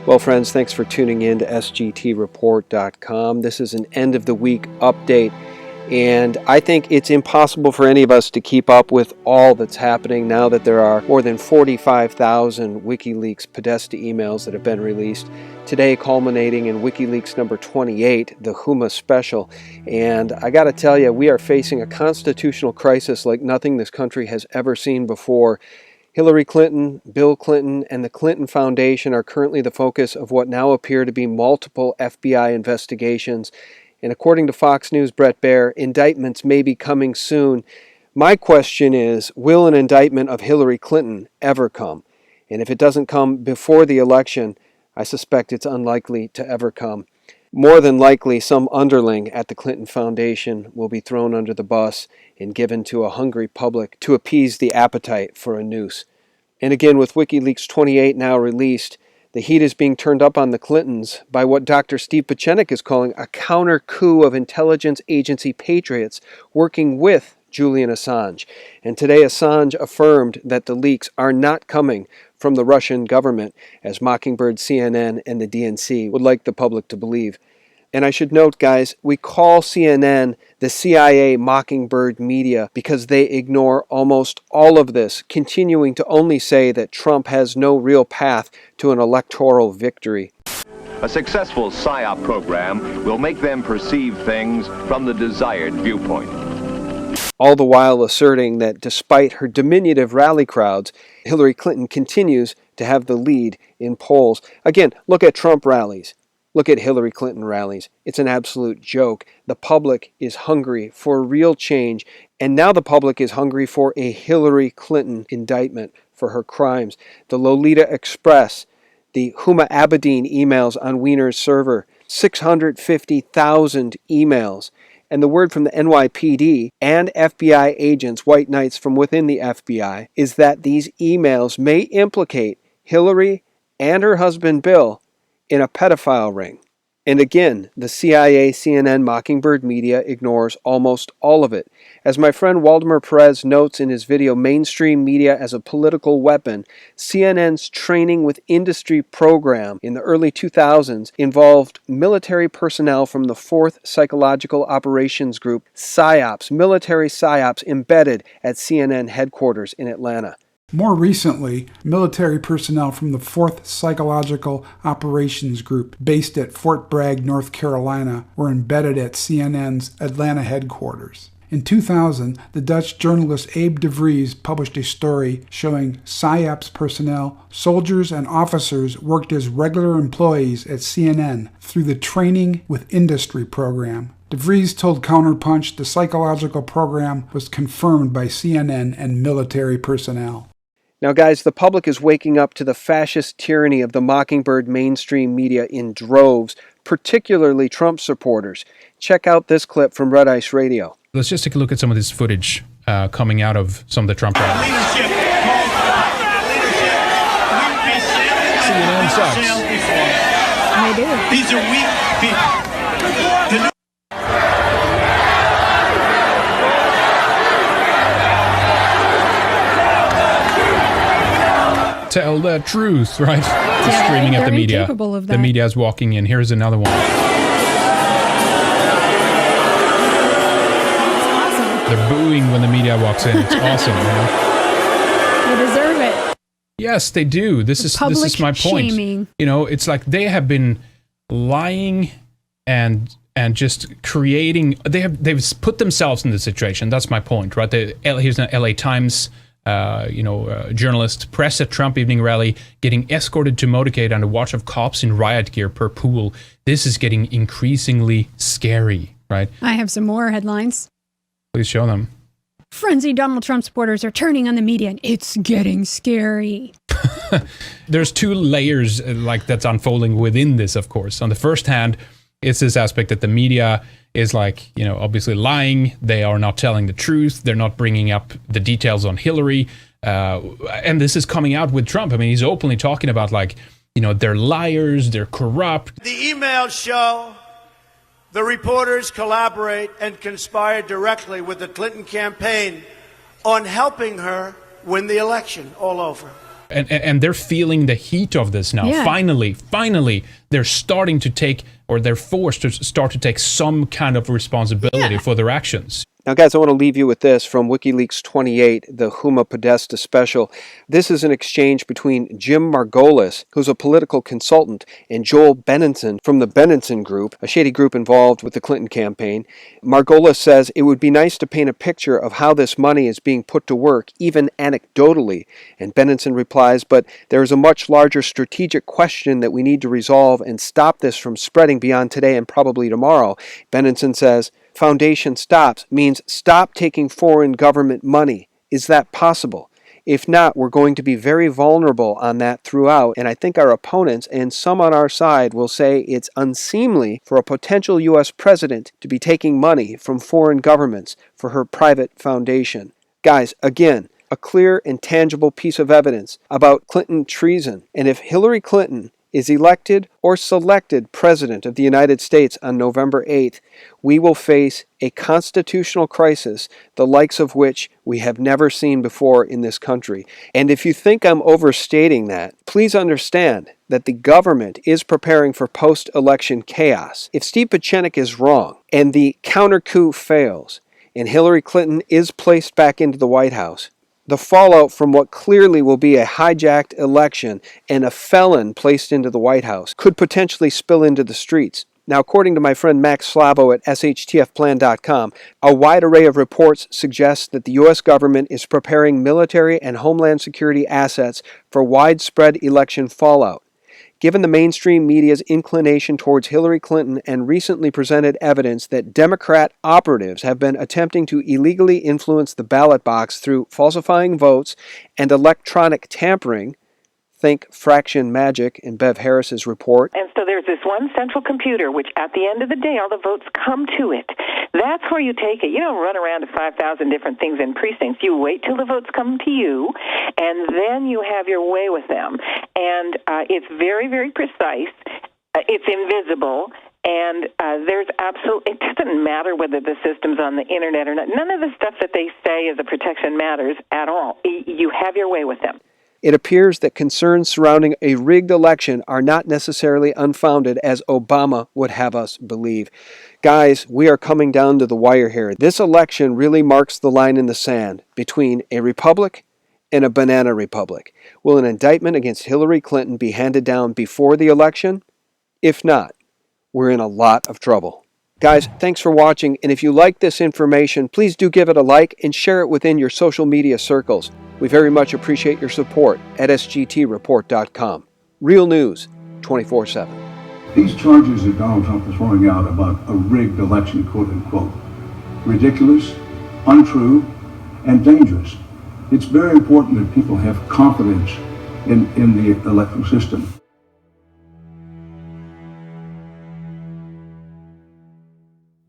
Well, friends, thanks for tuning in to sgtreport.com. This is an end-of-the-week update, and I think it's impossible for any of us to keep up with all that's happening now that there are more than 45,000 Wikileaks Podesta emails that have been released, today culminating in Wikileaks number 28, the Huma special. And I got to tell you, we are facing a constitutional crisis like nothing this country has ever seen before. Hillary Clinton, Bill Clinton, and the Clinton Foundation are currently the focus of what now appear to be multiple FBI investigations. And according to Fox News' Bret Baier, indictments may be coming soon. My question is, will an indictment of Hillary Clinton ever come? And if it doesn't come before the election, I suspect it's unlikely to ever come. More than likely, some underling at the Clinton Foundation will be thrown under the bus and given to a hungry public to appease the appetite for a noose. And again, with WikiLeaks 28 now released, the heat is being turned up on the Clintons by what Dr. Steve Pieczenik is calling a counter-coup of intelligence agency patriots working with Julian Assange. And today Assange affirmed that the leaks are not coming from the Russian government, as Mockingbird, CNN, and the DNC would like the public to believe. And I should note, guys, we call CNN the CIA Mockingbird media because they ignore almost all of this, continuing to only say that Trump has no real path to an electoral victory. A successful PSYOP program will make them perceive things from the desired viewpoint. All the while asserting that despite her diminutive rally crowds, Hillary Clinton continues to have the lead in polls. Again, look at Trump rallies. Look at Hillary Clinton rallies. It's an absolute joke. The public is hungry for real change, and now the public is hungry for a Hillary Clinton indictment for her crimes. The Lolita Express, the Huma Abedin emails on Wiener's server, 650,000 emails. And the word from the NYPD and FBI agents, white knights from within the FBI, is that these emails may implicate Hillary and her husband Bill in a pedophile ring. And again, the CIA, CNN, Mockingbird media ignores almost all of it. As my friend Waldemar Perez notes in his video, Mainstream Media as a Political Weapon, CNN's Training with Industry program in the early 2000s involved military personnel from the 4th Psychological Operations Group, PSYOPs, military PSYOPs embedded at CNN headquarters in Atlanta. More recently, military personnel from the 4th Psychological Operations Group, based at Fort Bragg, North Carolina, were embedded at CNN's Atlanta headquarters. In 2000, the Dutch journalist Abe de Vries published a story showing PSYOPs personnel, soldiers, and officers worked as regular employees at CNN through the Training with Industry program. De Vries told Counterpunch the psychological program was confirmed by CNN and military personnel. Now, guys, the public is waking up to the fascist tyranny of the Mockingbird mainstream media in droves, particularly Trump supporters. Check out this clip from Red Ice Radio. Let's just take a look at some of this footage coming out of some of the Trump rallies. CNN sucks. They do. These are weak people. Tell the truth, right? Just screaming at the media. Of the media is walking in. Here's another one. Awesome. They're booing when the media walks in. It's awesome, you know? They deserve it. Yes, they do. This is my point. Shaming. You know, it's like they have been lying and just creating. They've put themselves in this situation. That's my point, right? Here's an LA Times. Journalist press at Trump evening rally, getting escorted to motorcade under watch of cops in riot gear per pool. This is getting increasingly scary, right? I have some more headlines. Please show them. Frenzied Donald Trump supporters are turning on the media, and it's getting scary. There's two layers that's unfolding within this, of course. On the first hand, it's this aspect that the media is obviously lying. They are not telling the truth. They're not bringing up the details on Hillary. And this is coming out with Trump. I mean, he's openly talking about they're liars, they're corrupt. The emails show the reporters collaborate and conspire directly with the Clinton campaign on helping her win the election all over. And they're feeling the heat of this now. Yeah. Finally, they're starting to take, or they're forced to start to take some kind of responsibility for their actions. Now, guys, I want to leave you with this from Wikileaks 28, the Huma Podesta special. This is an exchange between Jim Margolis, who's a political consultant, and Joel Benenson from the Benenson Group, a shady group involved with the Clinton campaign. Margolis says it would be nice to paint a picture of how this money is being put to work, even anecdotally. And Benenson replies, but there is a much larger strategic question that we need to resolve and stop this from spreading beyond today and probably tomorrow. Benenson says, foundation stops means stop taking foreign government money. Is that possible? If not, we're going to be very vulnerable on that throughout, and I think our opponents and some on our side will say it's unseemly for a potential U.S. president to be taking money from foreign governments for her private foundation. Guys, again, a clear and tangible piece of evidence about Clinton treason, and if Hillary Clinton is elected or selected President of the United States on November 8th, we will face a constitutional crisis, the likes of which we have never seen before in this country. And if you think I'm overstating that, please understand that the government is preparing for post-election chaos. If Steve Pieczenik is wrong and the counter-coup fails and Hillary Clinton is placed back into the White House, the fallout from what clearly will be a hijacked election and a felon placed into the White House could potentially spill into the streets. Now, according to my friend Max Slabo at shtfplan.com, a wide array of reports suggest that the U.S. government is preparing military and homeland security assets for widespread election fallout. Given the mainstream media's inclination towards Hillary Clinton and recently presented evidence that Democrat operatives have been attempting to illegally influence the ballot box through falsifying votes and electronic tampering, think fraction magic in Bev Harris's report. And so there's this one central computer, which at the end of the day, all the votes come to it. That's where you take it. You don't run around to 5,000 different things in precincts. You wait till the votes come to you, and then you have your way with them. And it's very, very precise. It's invisible. And there's it doesn't matter whether the system's on the internet or not. None of the stuff that they say as a protection matters at all. You have your way with them. It appears that concerns surrounding a rigged election are not necessarily unfounded as Obama would have us believe. Guys, we are coming down to the wire here. This election really marks the line in the sand between a republic and a banana republic. Will an indictment against Hillary Clinton be handed down before the election? If not, we're in a lot of trouble. Guys, thanks for watching, and if you like this information, please do give it a like and share it within your social media circles. We very much appreciate your support at sgtreport.com. Real news, 24/7. These charges that Donald Trump is throwing out about a rigged election, quote unquote, ridiculous, untrue, and dangerous. It's very important that people have confidence in the electoral system.